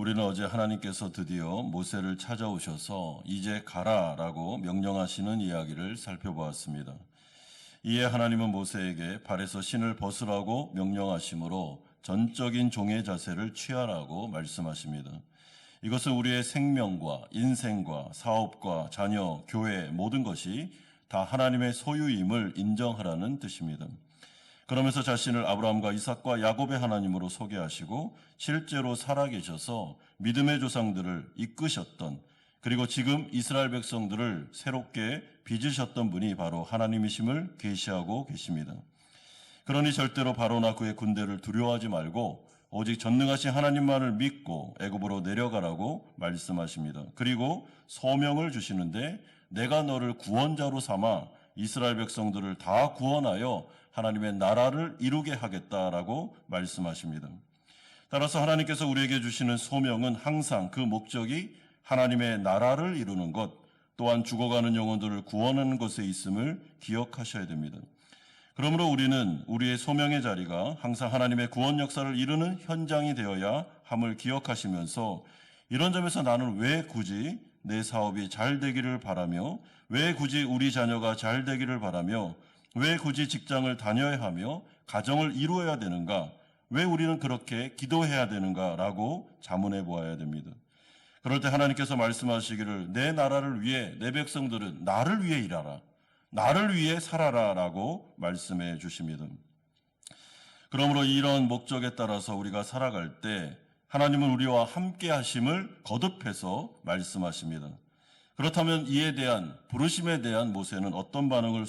우리는 어제 하나님께서 드디어 모세를 찾아오셔서 이제 가라라고 명령하시는 이야기를 살펴보았습니다. 이에 하나님은 모세에게 발에서 신을 벗으라고 명령하시므로 전적인 종의 자세를 취하라고 말씀하십니다. 이것은 우리의 생명과 인생과 사업과 자녀, 교회 모든 것이 다 하나님의 소유임을 인정하라는 뜻입니다. 그러면서 자신을 아브라함과 이삭과 야곱의 하나님으로 소개하시고 실제로 살아계셔서 믿음의 조상들을 이끄셨던, 그리고 지금 이스라엘 백성들을 새롭게 빚으셨던 분이 바로 하나님이심을 계시하고 계십니다. 그러니 절대로 바로나 그의 군대를 두려워하지 말고 오직 전능하신 하나님만을 믿고 애굽으로 내려가라고 말씀하십니다. 그리고 소명을 주시는데 내가 너를 구원자로 삼아 이스라엘 백성들을 다 구원하여 하나님의 나라를 이루게 하겠다라고 말씀하십니다. 따라서 하나님께서 우리에게 주시는 소명은 항상 그 목적이 하나님의 나라를 이루는 것, 또한 죽어가는 영혼들을 구원하는 것에 있음을 기억하셔야 됩니다. 그러므로 우리는 우리의 소명의 자리가 항상 하나님의 구원 역사를 이루는 현장이 되어야 함을 기억하시면서, 이런 점에서 나는 왜 굳이 내 사업이 잘 되기를 바라며, 왜 굳이 우리 자녀가 잘 되기를 바라며, 왜 굳이 직장을 다녀야 하며 가정을 이루어야 되는가, 왜 우리는 그렇게 기도해야 되는가라고 자문해 보아야 됩니다. 그럴 때 하나님께서 말씀하시기를 내 나라를 위해 내 백성들은 나를 위해 일하라, 나를 위해 살아라 라고 말씀해 주십니다. 그러므로 이런 목적에 따라서 우리가 살아갈 때 하나님은 우리와 함께 하심을 거듭해서 말씀하십니다. 그렇다면 이에 대한, 부르심에 대한 모세는 어떤 반응을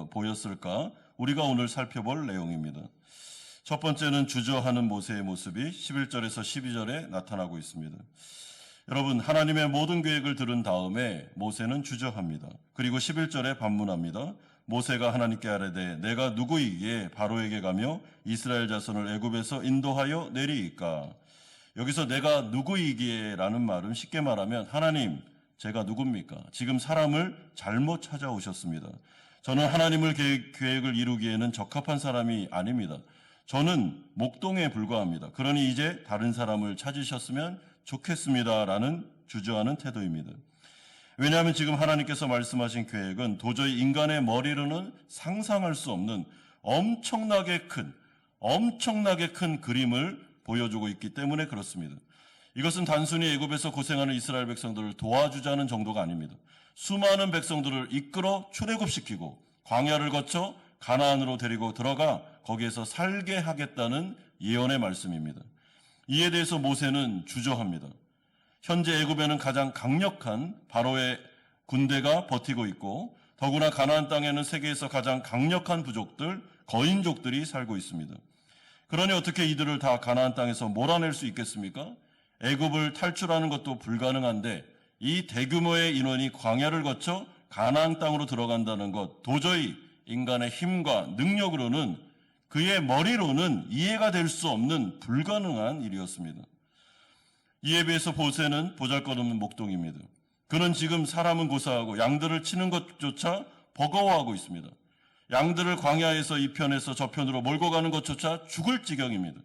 보였을까? 우리가 오늘 살펴볼 내용입니다. 첫 번째는 주저하는 모세의 모습이 11절에서 12절에 나타나고 있습니다. 여러분, 하나님의 모든 계획을 들은 다음에 모세는 주저합니다. 그리고 11절에 반문합니다. 모세가 하나님께 아뢰되 내가 누구이기에 바로에게 가며 이스라엘 자손을 애굽에서 인도하여 내리이까. 여기서 내가 누구이기에 라는 말은 쉽게 말하면 하나님, 제가 누굽니까? 지금 사람을 잘못 찾아오셨습니다. 저는 하나님을 계획을 이루기에는 적합한 사람이 아닙니다. 저는 목동에 불과합니다. 그러니 이제 다른 사람을 찾으셨으면 좋겠습니다 라는 주저하는 태도입니다. 왜냐하면 지금 하나님께서 말씀하신 계획은 도저히 인간의 머리로는 상상할 수 없는 엄청나게 큰 그림을 보여주고 있기 때문에 그렇습니다. 이것은 단순히 애굽에서 고생하는 이스라엘 백성들을 도와주자는 정도가 아닙니다. 수많은 백성들을 이끌어 출애굽시키고 광야를 거쳐 가나안으로 데리고 들어가 거기에서 살게 하겠다는 예언의 말씀입니다. 이에 대해서 모세는 주저합니다. 현재 애굽에는 가장 강력한 바로의 군대가 버티고 있고, 더구나 가나안 땅에는 세계에서 가장 강력한 부족들, 거인족들이 살고 있습니다. 그러니 어떻게 이들을 다 가나안 땅에서 몰아낼 수 있겠습니까? 애굽을 탈출하는 것도 불가능한데 이 대규모의 인원이 광야를 거쳐 가나안 땅으로 들어간다는 것, 도저히 인간의 힘과 능력으로는, 그의 머리로는 이해가 될 수 없는 불가능한 일이었습니다. 이에 비해서 모세는 보잘것없는 목동입니다. 그는 지금 사람은 고사하고 양들을 치는 것조차 버거워하고 있습니다. 양들을 광야에서 이 편에서 저 편으로 몰고 가는 것조차 죽을 지경입니다.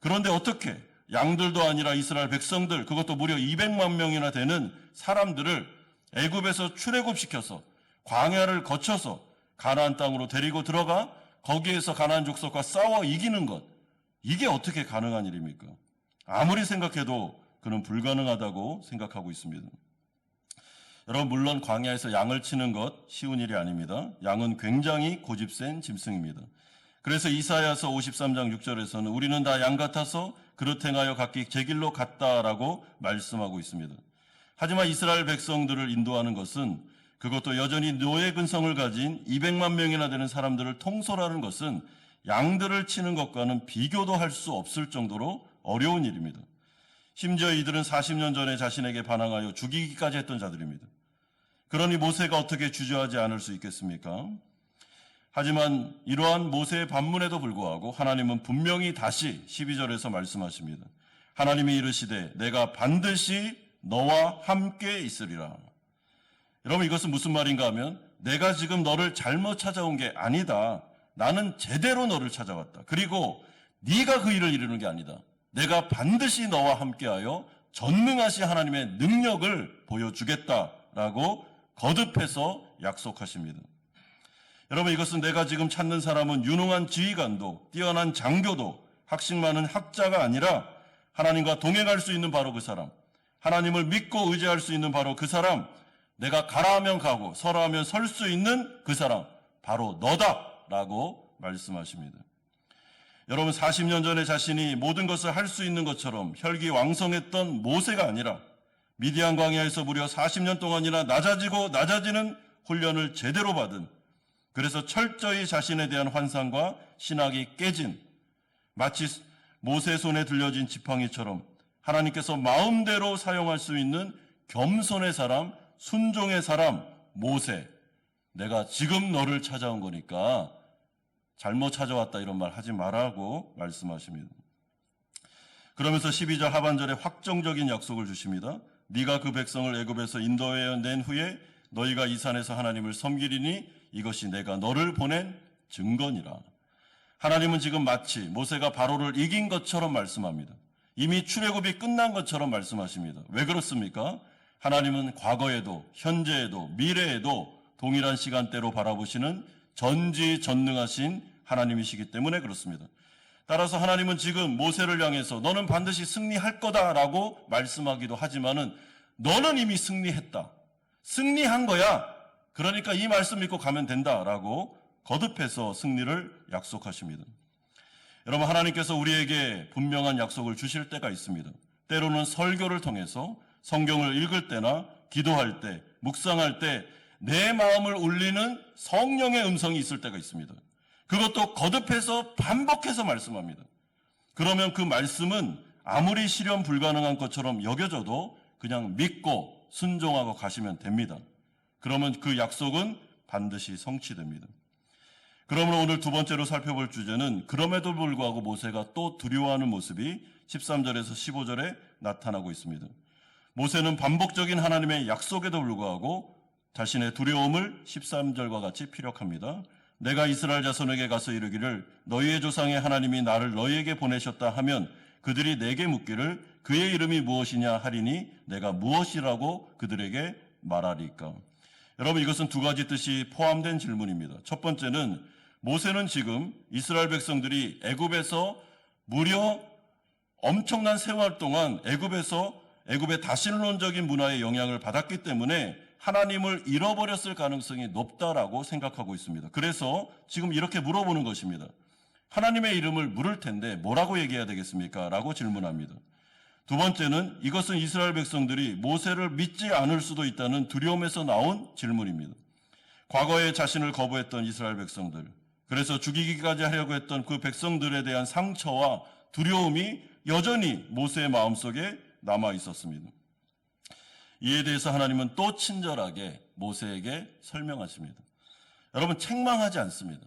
그런데 어떻게 양들도 아니라 이스라엘 백성들, 그것도 무려 200만 명이나 되는 사람들을 애굽에서 출애굽시켜서 광야를 거쳐서 가나안 땅으로 데리고 들어가 거기에서 가나안 족속과 싸워 이기는 것, 이게 어떻게 가능한 일입니까? 아무리 생각해도 그는 불가능하다고 생각하고 있습니다. 여러분, 물론 광야에서 양을 치는 것 쉬운 일이 아닙니다. 양은 굉장히 고집센 짐승입니다. 그래서 이사야서 53장 6절에서는 우리는 다 양 같아서 그릇 행하여 각기 제 길로 갔다라고 말씀하고 있습니다. 하지만 이스라엘 백성들을 인도하는 것은, 그것도 여전히 노예 근성을 가진 200만 명이나 되는 사람들을 통솔하는 것은 양들을 치는 것과는 비교도 할 수 없을 정도로 어려운 일입니다. 심지어 이들은 40년 전에 자신에게 반항하여 죽이기까지 했던 자들입니다. 그러니 모세가 어떻게 주저하지 않을 수 있겠습니까? 하지만 이러한 모세의 반문에도 불구하고 하나님은 분명히 다시 12절에서 말씀하십니다. 하나님이 이르시되 내가 반드시 너와 함께 있으리라. 여러분, 이것은 무슨 말인가 하면 내가 지금 너를 잘못 찾아온 게 아니다. 나는 제대로 너를 찾아왔다. 그리고 네가 그 일을 이루는 게 아니다. 내가 반드시 너와 함께하여 전능하신 하나님의 능력을 보여주겠다라고 거듭해서 약속하십니다. 여러분, 이것은 내가 지금 찾는 사람은 유능한 지휘관도 뛰어난 장교도 학식 많은 학자가 아니라 하나님과 동행할 수 있는 바로 그 사람, 하나님을 믿고 의지할 수 있는 바로 그 사람, 내가 가라 하면 가고 서라 하면 설 수 있는 그 사람, 바로 너다라고 말씀하십니다. 여러분, 40년 전에 자신이 모든 것을 할 수 있는 것처럼 혈기왕성했던 모세가 아니라 미디안 광야에서 무려 40년 동안이나 낮아지고 낮아지는 훈련을 제대로 받은, 그래서 철저히 자신에 대한 환상과 신학이 깨진, 마치 모세 손에 들려진 지팡이처럼 하나님께서 마음대로 사용할 수 있는 겸손의 사람, 순종의 사람 모세, 내가 지금 너를 찾아온 거니까 잘못 찾아왔다 이런 말 하지 말라고 말씀하십니다. 그러면서 12절 하반절에 확정적인 약속을 주십니다. 네가 그 백성을 애굽에서 인도해 낸 후에 너희가 이 산에서 하나님을 섬기리니 이것이 내가 너를 보낸 증거니라. 하나님은 지금 마치 모세가 바로를 이긴 것처럼 말씀합니다. 이미 출애굽이 끝난 것처럼 말씀하십니다. 왜 그렇습니까? 하나님은 과거에도 현재에도 미래에도 동일한 시간대로 바라보시는 전지전능하신 하나님이시기 때문에 그렇습니다. 따라서 하나님은 지금 모세를 향해서 너는 반드시 승리할 거다라고 말씀하기도 하지만은 너는 이미 승리했다. 승리한 거야. 그러니까 이 말씀 믿고 가면 된다라고 거듭해서 승리를 약속하십니다. 여러분, 하나님께서 우리에게 분명한 약속을 주실 때가 있습니다. 때로는 설교를 통해서 성경을 읽을 때나 기도할 때, 묵상할 때 내 마음을 울리는 성령의 음성이 있을 때가 있습니다. 그것도 거듭해서 반복해서 말씀합니다. 그러면 그 말씀은 아무리 실현 불가능한 것처럼 여겨져도 그냥 믿고 순종하고 가시면 됩니다. 그러면 그 약속은 반드시 성취됩니다. 그러므로 오늘 두 번째로 살펴볼 주제는 그럼에도 불구하고 모세가 또 두려워하는 모습이 13절에서 15절에 나타나고 있습니다. 모세는 반복적인 하나님의 약속에도 불구하고 자신의 두려움을 13절과 같이 피력합니다. 내가 이스라엘 자손에게 가서 이르기를 너희의 조상의 하나님이 나를 너희에게 보내셨다 하면 그들이 내게 묻기를 그의 이름이 무엇이냐 하리니 내가 무엇이라고 그들에게 말하리까. 여러분, 이것은 두 가지 뜻이 포함된 질문입니다. 첫 번째는 모세는 지금 이스라엘 백성들이 애굽에서 무려 엄청난 세월 동안 애굽의 다신론적인 문화의 영향을 받았기 때문에 하나님을 잃어버렸을 가능성이 높다라고 생각하고 있습니다. 그래서 지금 이렇게 물어보는 것입니다. 하나님의 이름을 물을 텐데 뭐라고 얘기해야 되겠습니까? 라고 질문합니다. 두 번째는 이것은 이스라엘 백성들이 모세를 믿지 않을 수도 있다는 두려움에서 나온 질문입니다. 과거에 자신을 거부했던 이스라엘 백성들, 그래서 죽이기까지 하려고 했던 그 백성들에 대한 상처와 두려움이 여전히 모세의 마음속에 남아 있었습니다. 이에 대해서 하나님은 또 친절하게 모세에게 설명하십니다. 여러분, 책망하지 않습니다.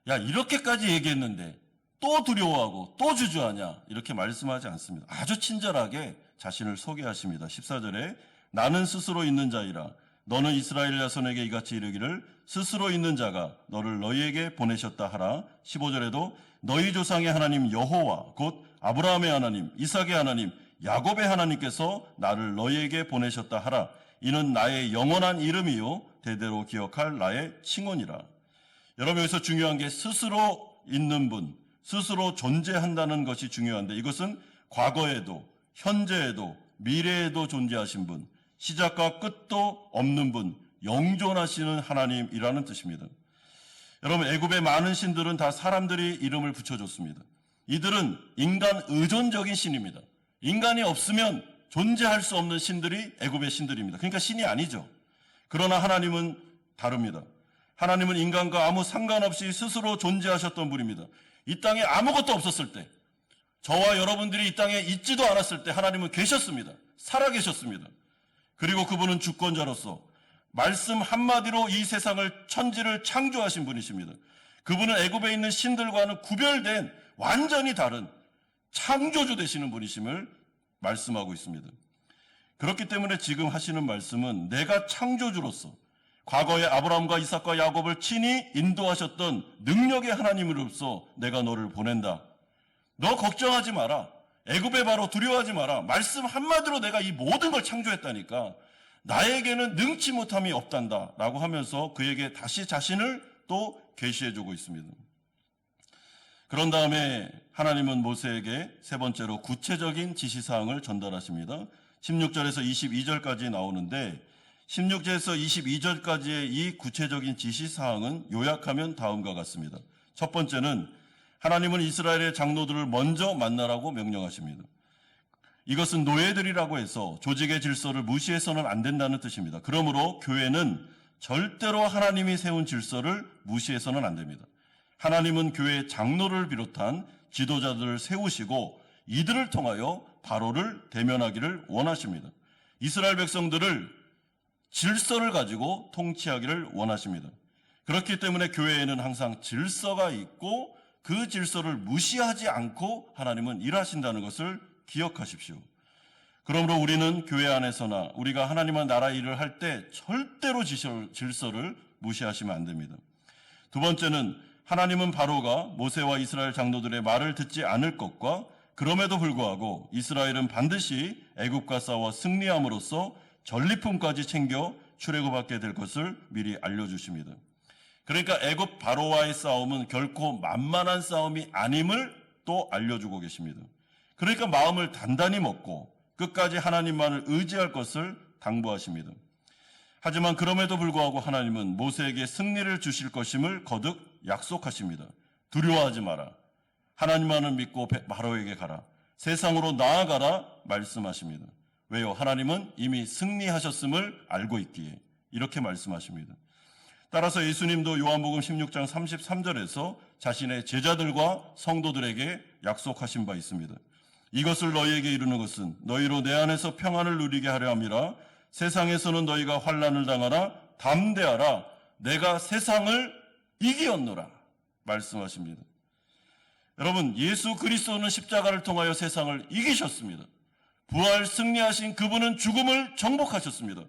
야, 이렇게까지 얘기했는데 또 두려워하고 또 주저하냐, 이렇게 말씀하지 않습니다. 아주 친절하게 자신을 소개하십니다. 14절에 나는 스스로 있는 자이라 너는 이스라엘 자손에게 이같이 이르기를 스스로 있는 자가 너를 너희에게 보내셨다 하라. 15절에도 너희 조상의 하나님 여호와 곧 아브라함의 하나님, 이삭의 하나님, 야곱의 하나님께서 나를 너희에게 보내셨다 하라. 이는 나의 영원한 이름이요 대대로 기억할 나의 칭언이라. 여러분, 여기서 중요한 게 스스로 있는 분, 스스로 존재한다는 것이 중요한데 이것은 과거에도 현재에도 미래에도 존재하신 분, 시작과 끝도 없는 분, 영존하시는 하나님이라는 뜻입니다. 여러분, 애굽의 많은 신들은 다 사람들이 이름을 붙여줬습니다. 이들은 인간 의존적인 신입니다. 인간이 없으면 존재할 수 없는 신들이 애굽의 신들입니다. 그러니까 신이 아니죠. 그러나 하나님은 다릅니다. 하나님은 인간과 아무 상관없이 스스로 존재하셨던 분입니다. 이 땅에 아무것도 없었을 때, 저와 여러분들이 이 땅에 있지도 않았을 때 하나님은 계셨습니다. 살아계셨습니다. 그리고 그분은 주권자로서 말씀 한마디로 이 세상을, 천지를 창조하신 분이십니다. 그분은 애굽에 있는 신들과는 구별된 완전히 다른 창조주 되시는 분이심을 말씀하고 있습니다. 그렇기 때문에 지금 하시는 말씀은 내가 창조주로서 과거에 아브라함과 이삭과 야곱을 친히 인도하셨던 능력의 하나님으로서 내가 너를 보낸다. 너 걱정하지 마라. 애굽의 바로 두려워하지 마라. 말씀 한마디로 내가 이 모든 걸 창조했다니까. 나에게는 능치 못함이 없단다 라고 하면서 그에게 다시 자신을 또 계시해주고 있습니다. 그런 다음에 하나님은 모세에게 세 번째로 구체적인 지시사항을 전달하십니다. 16절에서 22절까지 나오는데 16절에서 22절까지의 이 구체적인 지시사항은 요약하면 다음과 같습니다. 첫 번째는 하나님은 이스라엘의 장로들을 먼저 만나라고 명령하십니다. 이것은 노예들이라고 해서 조직의 질서를 무시해서는 안 된다는 뜻입니다. 그러므로 교회는 절대로 하나님이 세운 질서를 무시해서는 안 됩니다. 하나님은 교회의 장로를 비롯한 지도자들을 세우시고 이들을 통하여 바로를 대면하기를 원하십니다. 이스라엘 백성들을 질서를 가지고 통치하기를 원하십니다. 그렇기 때문에 교회에는 항상 질서가 있고 그 질서를 무시하지 않고 하나님은 일하신다는 것을 기억하십시오. 그러므로 우리는 교회 안에서나 우리가 하나님의 나라 일을 할 때 절대로 질서를 무시하시면 안 됩니다. 두 번째는 하나님은 바로가 모세와 이스라엘 장로들의 말을 듣지 않을 것과 그럼에도 불구하고 이스라엘은 반드시 애굽과 싸워 승리함으로써 전리품까지 챙겨 출애굽하게 될 것을 미리 알려주십니다. 그러니까 애굽 바로와의 싸움은 결코 만만한 싸움이 아님을 또 알려주고 계십니다. 그러니까 마음을 단단히 먹고 끝까지 하나님만을 의지할 것을 당부하십니다. 하지만 그럼에도 불구하고 하나님은 모세에게 승리를 주실 것임을 거듭 약속하십니다. 두려워하지 마라. 하나님만을 믿고 바로에게 가라. 세상으로 나아가라 말씀하십니다. 왜요? 하나님은 이미 승리하셨음을 알고 있기에 이렇게 말씀하십니다. 따라서 예수님도 요한복음 16장 33절에서 자신의 제자들과 성도들에게 약속하신 바 있습니다. 이것을 너희에게 이루는 것은 너희로 내 안에서 평안을 누리게 하려 함이라. 세상에서는 너희가 환난을 당하라. 담대하라. 내가 세상을 이기었노라 말씀하십니다. 여러분, 예수 그리스도는 십자가를 통하여 세상을 이기셨습니다. 부활 승리하신 그분은 죽음을 정복하셨습니다.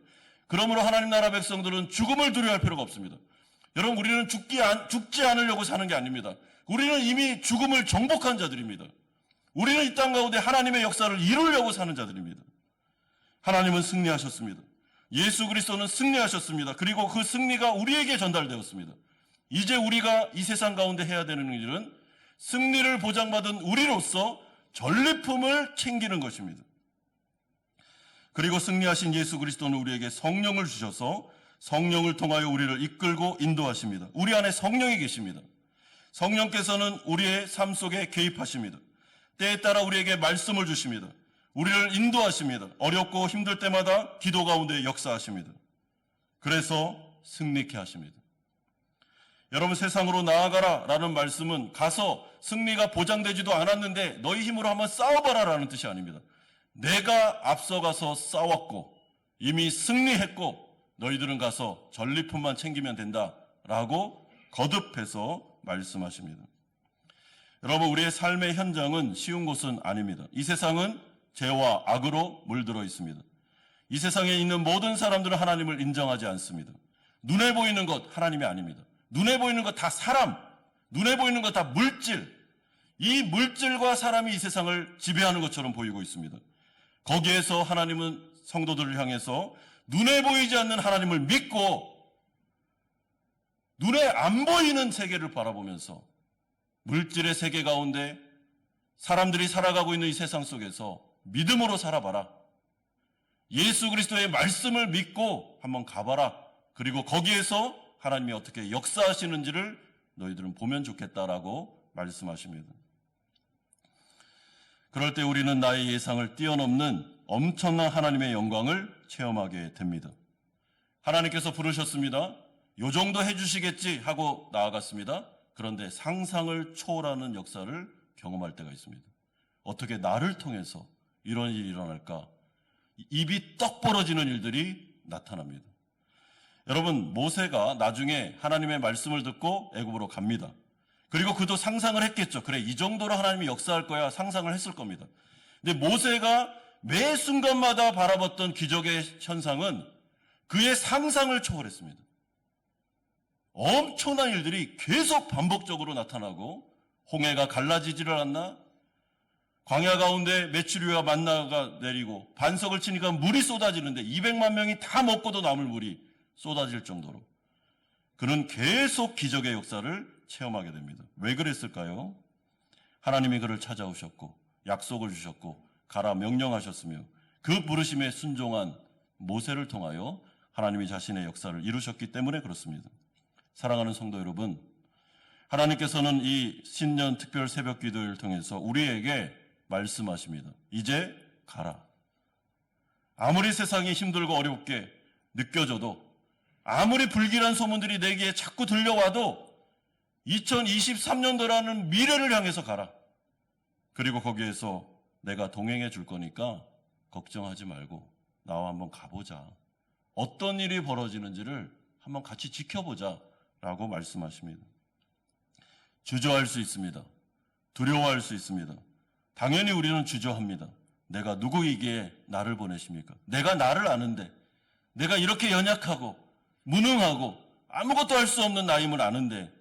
그러므로 하나님 나라 백성들은 죽음을 두려워할 필요가 없습니다. 여러분, 우리는 죽지 않으려고 사는 게 아닙니다. 우리는 이미 죽음을 정복한 자들입니다. 우리는 이 땅 가운데 하나님의 역사를 이루려고 사는 자들입니다. 하나님은 승리하셨습니다. 예수 그리스도는 승리하셨습니다. 그리고 그 승리가 우리에게 전달되었습니다. 이제 우리가 이 세상 가운데 해야 되는 일은 승리를 보장받은 우리로서 전리품을 챙기는 것입니다. 그리고 승리하신 예수 그리스도는 우리에게 성령을 주셔서 성령을 통하여 우리를 이끌고 인도하십니다. 우리 안에 성령이 계십니다. 성령께서는 우리의 삶 속에 개입하십니다. 때에 따라 우리에게 말씀을 주십니다. 우리를 인도하십니다. 어렵고 힘들 때마다 기도 가운데 역사하십니다. 그래서 승리케 하십니다. 여러분, 세상으로 나아가라 라는 말씀은 가서 승리가 보장되지도 않았는데 너희 힘으로 한번 싸워봐라 라는 뜻이 아닙니다. 내가 앞서가서 싸웠고 이미 승리했고 너희들은 가서 전리품만 챙기면 된다라고 거듭해서 말씀하십니다. 여러분, 우리의 삶의 현장은 쉬운 곳은 아닙니다. 이 세상은 죄와 악으로 물들어 있습니다. 이 세상에 있는 모든 사람들은 하나님을 인정하지 않습니다. 눈에 보이는 것 하나님이 아닙니다. 눈에 보이는 것 다 사람, 눈에 보이는 것 다 물질, 이 물질과 사람이 이 세상을 지배하는 것처럼 보이고 있습니다. 거기에서 하나님은 성도들을 향해서 눈에 보이지 않는 하나님을 믿고 눈에 안 보이는 세계를 바라보면서 물질의 세계 가운데 사람들이 살아가고 있는 이 세상 속에서 믿음으로 살아봐라. 예수 그리스도의 말씀을 믿고 한번 가봐라. 그리고 거기에서 하나님이 어떻게 역사하시는지를 너희들은 보면 좋겠다라고 말씀하십니다. 그럴 때 우리는 나의 예상을 뛰어넘는 엄청난 하나님의 영광을 체험하게 됩니다. 하나님께서 부르셨습니다. 요 정도 해주시겠지 하고 나아갔습니다. 그런데 상상을 초월하는 역사를 경험할 때가 있습니다. 어떻게 나를 통해서 이런 일이 일어날까? 입이 떡 벌어지는 일들이 나타납니다. 여러분, 모세가 나중에 하나님의 말씀을 듣고 애굽으로 갑니다. 그리고 그도 상상을 했겠죠. 그래, 이 정도로 하나님이 역사할 거야 상상을 했을 겁니다. 근데 모세가 매 순간마다 바라봤던 기적의 현상은 그의 상상을 초월했습니다. 엄청난 일들이 계속 반복적으로 나타나고 홍해가 갈라지지를 않나? 광야 가운데 메추리와 만나가 내리고 반석을 치니까 물이 쏟아지는데 200만 명이 다 먹고도 남을 물이 쏟아질 정도로 그는 계속 기적의 역사를 체험하게 됩니다. 왜 그랬을까요? 하나님이 그를 찾아오셨고 약속을 주셨고 가라 명령하셨으며 그 부르심에 순종한 모세를 통하여 하나님이 자신의 역사를 이루셨기 때문에 그렇습니다. 사랑하는 성도 여러분, 하나님께서는 이 신년 특별 새벽 기도를 통해서 우리에게 말씀하십니다. 이제 가라. 아무리 세상이 힘들고 어렵게 느껴져도, 아무리 불길한 소문들이 내게 자꾸 들려와도 2023년도라는 미래를 향해서 가라. 그리고 거기에서 내가 동행해 줄 거니까 걱정하지 말고 나와 한번 가보자. 어떤 일이 벌어지는지를 한번 같이 지켜보자 라고 말씀하십니다. 주저할 수 있습니다. 두려워할 수 있습니다. 당연히 우리는 주저합니다. 내가 누구이기에 나를 보내십니까? 내가 나를 아는데, 내가 이렇게 연약하고 무능하고 아무것도 할 수 없는 나임을 아는데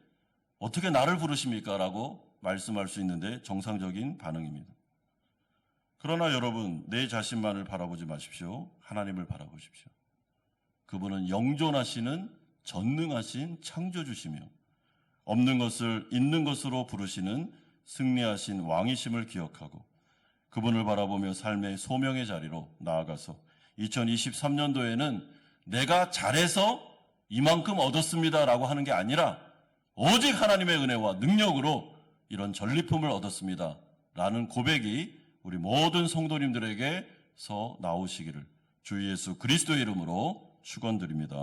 어떻게 나를 부르십니까? 라고 말씀할 수 있는데 정상적인 반응입니다. 그러나 여러분, 내 자신만을 바라보지 마십시오. 하나님을 바라보십시오. 그분은 영존하시는 전능하신 창조주시며 없는 것을 있는 것으로 부르시는 승리하신 왕이심을 기억하고 그분을 바라보며 삶의 소명의 자리로 나아가서 2023년도에는 내가 잘해서 이만큼 얻었습니다라고 하는 게 아니라 오직 하나님의 은혜와 능력으로 이런 전리품을 얻었습니다 라는 고백이 우리 모든 성도님들에게서 나오시기를 주 예수 그리스도의 이름으로 축원드립니다.